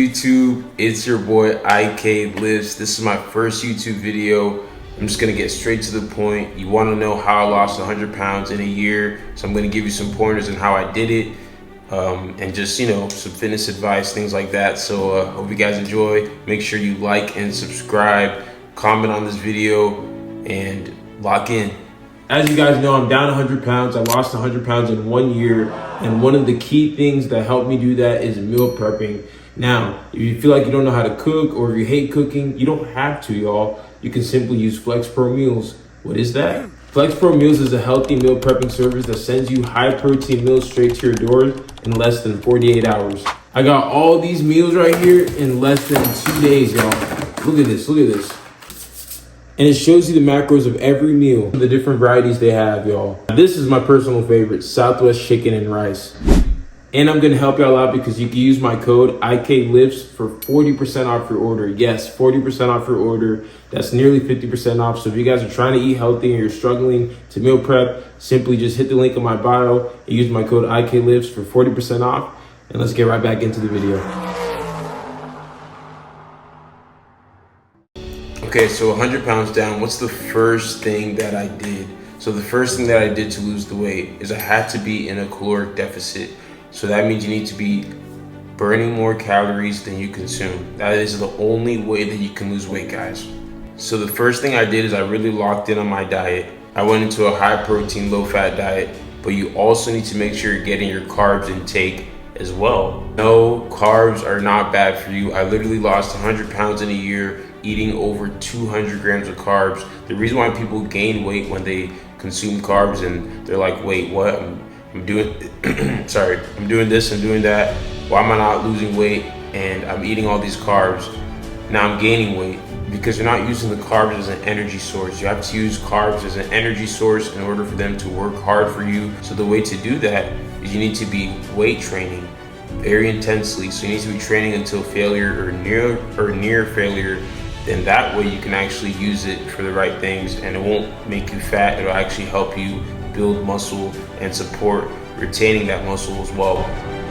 YouTube? It's your boy ik.lifts. This is my first YouTube video. I'm just gonna get straight to the point. You wanna know how I lost 100 pounds in a year, so I'm gonna give you some pointers on how I did it, and just, some fitness advice, things like that. So hope you guys enjoy. Make sure you like and subscribe, comment on this video, and lock in. As you guys know, I'm down 100 pounds. I lost 100 pounds in 1 year. And one of the key things that helped me do that is meal prepping. Now, if you feel like you don't know how to cook or if you hate cooking, you don't have to, y'all. You can simply use FlexPro Meals. What is that? FlexPro Meals is a healthy meal prepping service that sends you high protein meals straight to your door in less than 48 hours. I got all these meals right here in less than 2 days, y'all. Look at this, look at this. And it shows you the macros of every meal, the different varieties they have, y'all. This is my personal favorite, Southwest chicken and rice. And I'm gonna help y'all out because you can use my code ik.lifts for 40% off your order. Yes, 40% off your order. That's nearly 50% off. So if you guys are trying to eat healthy and you're struggling to meal prep, simply just hit the link in my bio and use my code ik.lifts for 40% off. And let's get right back into the video. Okay, so 100 pounds down, what's the first thing that I did? So the first thing that I did to lose the weight is I had to be in a caloric deficit. So that means you need to be burning more calories than you consume. That is the only way that you can lose weight, guys. So the first thing I did is I really locked in on my diet. I went into a high protein, low fat diet, but you also need to make sure you're getting your carbs intake as well. No, carbs are not bad for you. I literally lost 100 pounds in a year eating over 200 grams of carbs. The reason why people gain weight when they consume carbs and they're like, wait, what? I'm doing, I'm doing this, I'm doing that. Why am I not losing weight? And I'm eating all these carbs. Now I'm gaining weight because you're not using the carbs as an energy source. You have to use carbs as an energy source in order for them to work hard for you. So the way to do that is you need to be weight training very intensely. So you need to be training until failure or near failure. Then that way you can actually use it for the right things and it won't make you fat. It'll actually help you build muscle and support retaining that muscle as well.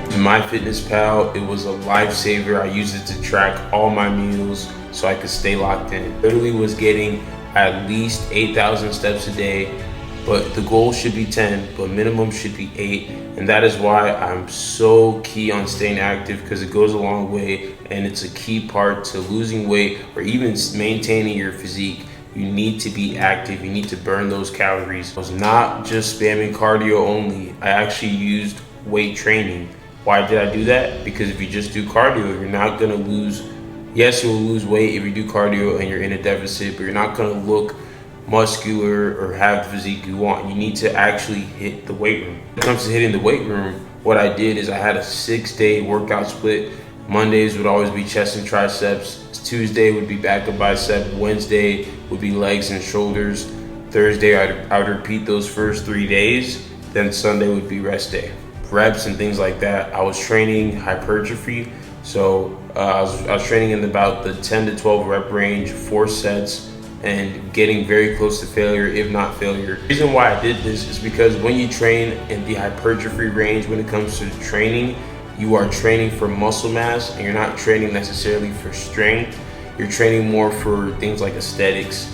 In MyFitnessPal, it was a lifesaver. I used it to track all my meals so I could stay locked in. Literally was getting at least 8,000 steps a day, but the goal should be 10, but minimum should be 8. And that is why I'm so key on staying active, because it goes a long way and it's a key part to losing weight or even maintaining your physique. You need to be active, you need to burn those calories. I was not just spamming cardio only, I actually used weight training. Why did I do that? Because if you just do cardio, you're not gonna lose, yes, you'll lose weight if you do cardio and you're in a deficit, but you're not gonna look muscular or have the physique you want. You need to actually hit the weight room. When it comes to hitting the weight room, what I did is I had a 6-day workout split. Mondays would always be chest and triceps. Tuesday would be back and bicep. Wednesday would be legs and shoulders. Thursday, I would repeat those first 3 days. Then Sunday would be rest day. Reps and things like that. I was training hypertrophy. So I was training in about the 10 to 12 rep range, 4 sets, and getting very close to failure, if not failure. The reason why I did this is because when you train in the hypertrophy range, when it comes to training, you are training for muscle mass and you're not training necessarily for strength. You're training more for things like aesthetics.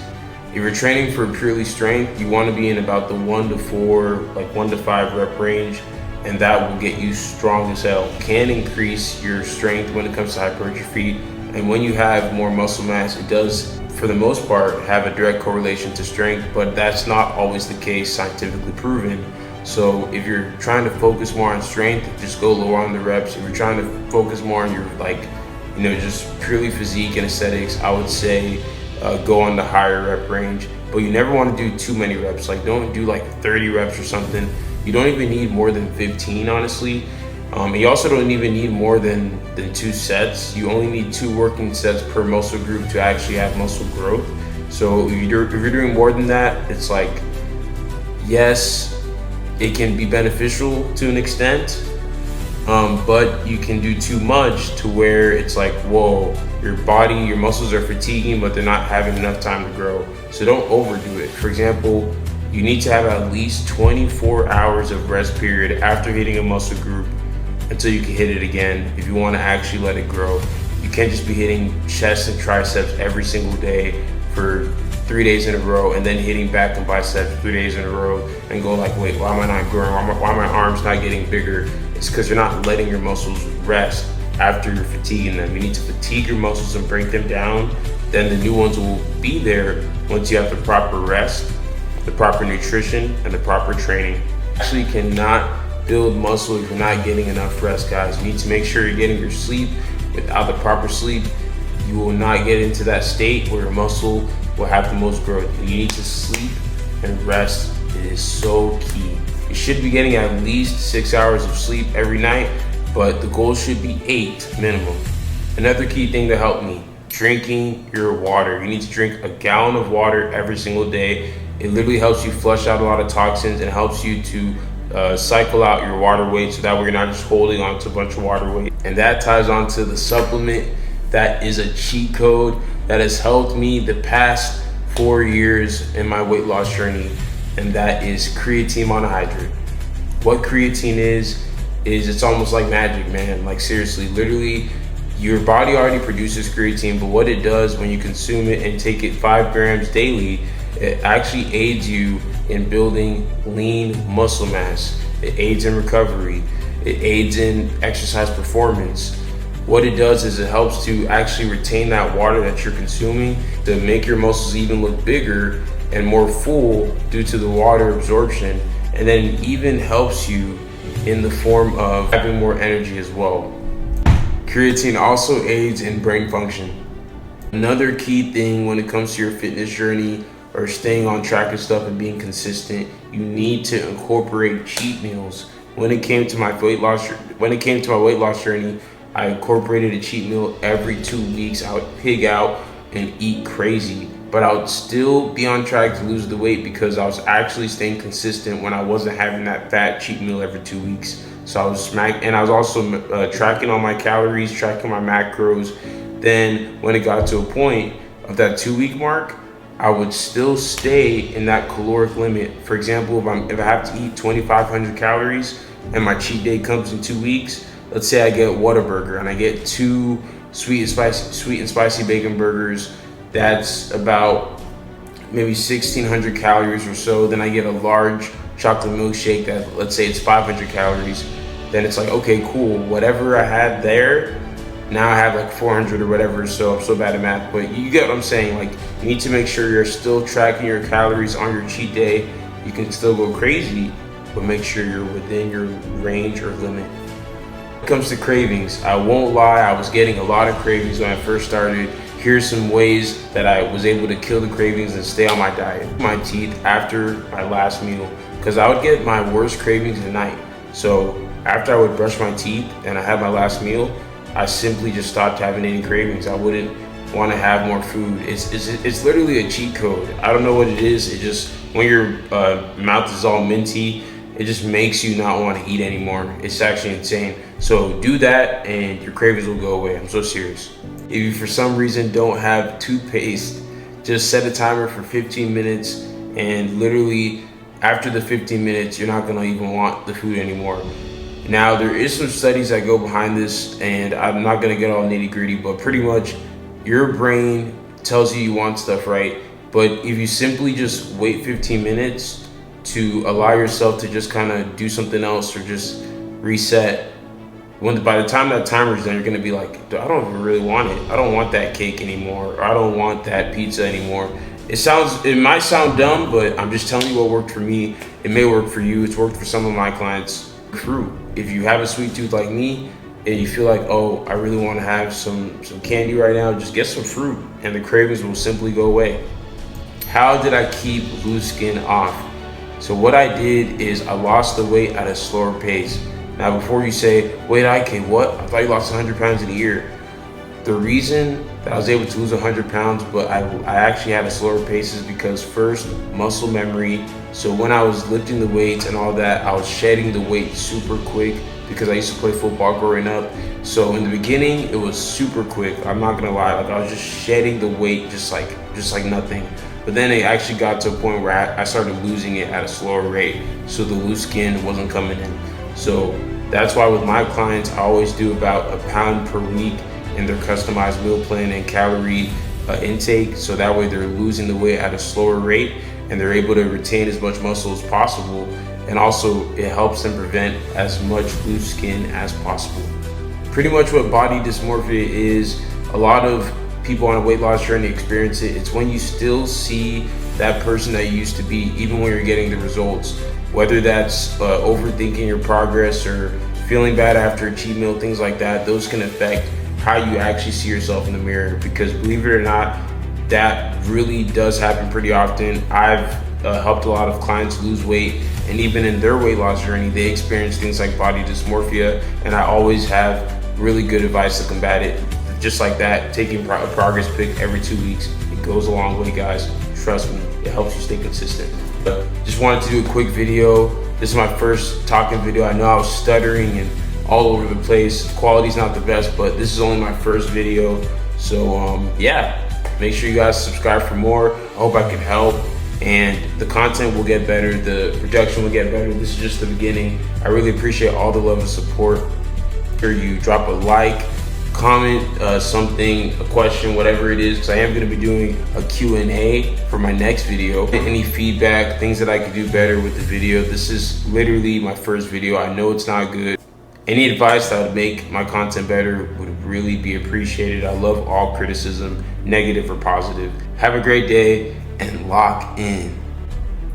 If you're training for purely strength, you want to be in about the 1 to 4, like 1 to 5 rep range, and that will get you strong as hell. You can increase your strength when it comes to hypertrophy, and when you have more muscle mass, it does, for the most part, have a direct correlation to strength, but that's not always the case, scientifically proven. So if you're trying to focus more on strength, just go lower on the reps. If you're trying to focus more on your just purely physique and aesthetics, I would say go on the higher rep range. But you never want to do too many reps. Like don't do like 30 reps or something. You don't even need more than 15, honestly. You also don't even need more than 2 sets. You only need 2 working sets per muscle group to actually have muscle growth. So if you're doing more than that, it's like, yes, it can be beneficial to an extent, but you can do too much to where it's like, whoa, your body, your muscles are fatiguing, but they're not having enough time to grow. So don't overdo it. For example, you need to have at least 24 hours of rest period after hitting a muscle group until you can hit it again if you want to actually let it grow. can't just be hitting chest and triceps every single day for 3 days in a row and then hitting back and biceps 3 days in a row and go like, wait, why am I not growing? Why are my arms not getting bigger? It's because you're not letting your muscles rest after you're fatiguing them. You need to fatigue your muscles and break them down. Then the new ones will be there once you have the proper rest, the proper nutrition, and the proper training. You actually cannot build muscle if you're not getting enough rest, guys. You need to make sure you're getting your sleep. Without the proper sleep, you will not get into that state where your muscle will have the most growth. You need to sleep and rest. It is so key. You should be getting at least 6 hours of sleep every night, but the goal should be 8 minimum. Another key thing to help me, drinking your water. You need to drink a gallon of water every single day. It literally helps you flush out a lot of toxins and helps you to cycle out your water weight, so that way you're not just holding on to a bunch of water weight. And that ties on to the supplement that is a cheat code that has helped me the past 4 years in my weight loss journey, and that is creatine monohydrate. What creatine is it's almost like magic, man. Like seriously, literally, your body already produces creatine, but what it does when you consume it and take it 5 grams daily, it actually aids you in building lean muscle mass. It aids in recovery. It aids in exercise performance. What it does is it helps to actually retain that water that you're consuming to make your muscles even look bigger and more full due to the water absorption. And then it even helps you in the form of having more energy as well. Creatine also aids in brain function. Another key thing when it comes to your fitness journey or staying on track and stuff and being consistent, you need to incorporate cheat meals. When it came to my weight loss journey, I incorporated a cheat meal every 2 weeks. I would pig out and eat crazy, but I would still be on track to lose the weight because I was actually staying consistent when I wasn't having that fat cheat meal every 2 weeks. So I was and I was also tracking all my calories, tracking my macros. Then when it got to a point of that 2 week mark, I would still stay in that caloric limit. For example, if I have to eat 2,500 calories and my cheat day comes in 2 weeks, let's say I get Whataburger and I get 2 sweet and spicy bacon burgers. That's about maybe 1,600 calories or so. Then I get a large chocolate milkshake that, let's say it's 500 calories. Then it's like, okay, cool. Whatever I had there, now I have like 400 or whatever. So I'm so bad at math, but you get what I'm saying. Like, you need to make sure you're still tracking your calories on your cheat day. You can still go crazy, but make sure you're within your range or limit. When it comes to cravings, I won't lie, I was getting a lot of cravings when I first started. Here's some ways that I was able to kill the cravings and stay on my diet. My teeth after my last meal, because I would get my worst cravings at night. So after I would brush my teeth and I had my last meal, I simply just stopped having any cravings. I wouldn't want to have more food. It's literally a cheat code. I don't know what it is. It just, when your mouth is all minty, it just makes you not want to eat anymore. It's actually insane. So do that and your cravings will go away. I'm so serious. If you for some reason don't have toothpaste, just set a timer for 15 minutes, and literally after the 15 minutes, you're not gonna even want the food anymore. Now, there is some studies that go behind this, and I'm not gonna get all nitty gritty, but pretty much your brain tells you want stuff, right? But if you simply just wait 15 minutes to allow yourself to just kind of do something else or just reset, by the time that timer's done, you're gonna be like, I don't even really want it. I don't want that cake anymore, or I don't want that pizza anymore. It might sound dumb, but I'm just telling you what worked for me. It may work for you. It's worked for some of my clients. Fruit. If you have a sweet tooth like me and you feel like, oh, I really want to have some candy right now, just get some fruit and the cravings will simply go away. How did I keep loose skin off? So what I did is I lost the weight at a slower pace. Now, before you say, wait, IK, what? I thought you lost 100 pounds in a year. The reason that I was able to lose 100 pounds, but I actually had a slower pace is because first, muscle memory. So when I was lifting the weights and all that, I was shedding the weight super quick because I used to play football growing up. So in the beginning, it was super quick. I'm not gonna lie, like I was just shedding the weight just like nothing. But then it actually got to a point where I started losing it at a slower rate. So the loose skin wasn't coming in. So that's why with my clients, I always do about a pound per week. in their customized meal plan and calorie intake, so that way they're losing the weight at a slower rate and they're able to retain as much muscle as possible. And also it helps them prevent as much loose skin as possible. Pretty much what body dysmorphia is, a lot of people on a weight loss journey experience it. It's when you still see that person that you used to be, even when you're getting the results. Whether that's overthinking your progress or feeling bad after a cheat meal, things like that, those can affect how you actually see yourself in the mirror. Because believe it or not, that really does happen pretty often. I've helped a lot of clients lose weight, and even in their weight loss journey, they experience things like body dysmorphia, and I always have really good advice to combat it. Just like that, taking a progress pic every 2 weeks, it goes a long way, guys. Trust me, it helps you stay consistent. But just wanted to do a quick video. This is my first talking video. I know I was stuttering and all over the place. Quality's not the best, but this is only my first video. So yeah, make sure you guys subscribe for more. I hope I can help, and the content will get better, the production will get better. This is just the beginning. I really appreciate all the love and support. Sure you drop a like, comment something, a question, whatever it is, because I am going to be doing a Q&A for my next video. Any feedback, things that I could do better with the video. This is literally my first video. I know it's not good. Any advice that would make my content better would really be appreciated. I love all criticism, negative or positive. Have a great day and lock in.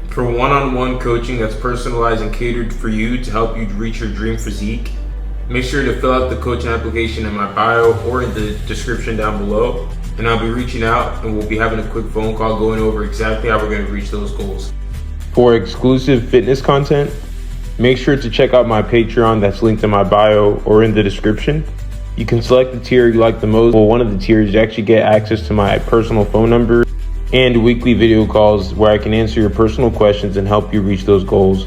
For one-on-one coaching that's personalized and catered for you to help you reach your dream physique, make sure to fill out the coaching application in my bio or in the description down below, and I'll be reaching out and we'll be having a quick phone call going over exactly how we're going to reach those goals. For exclusive fitness content, make sure to check out my Patreon that's linked in my bio or in the description. You can select the tier you like the most. Well, one of the tiers, you actually get access to my personal phone number and weekly video calls where I can answer your personal questions and help you reach those goals.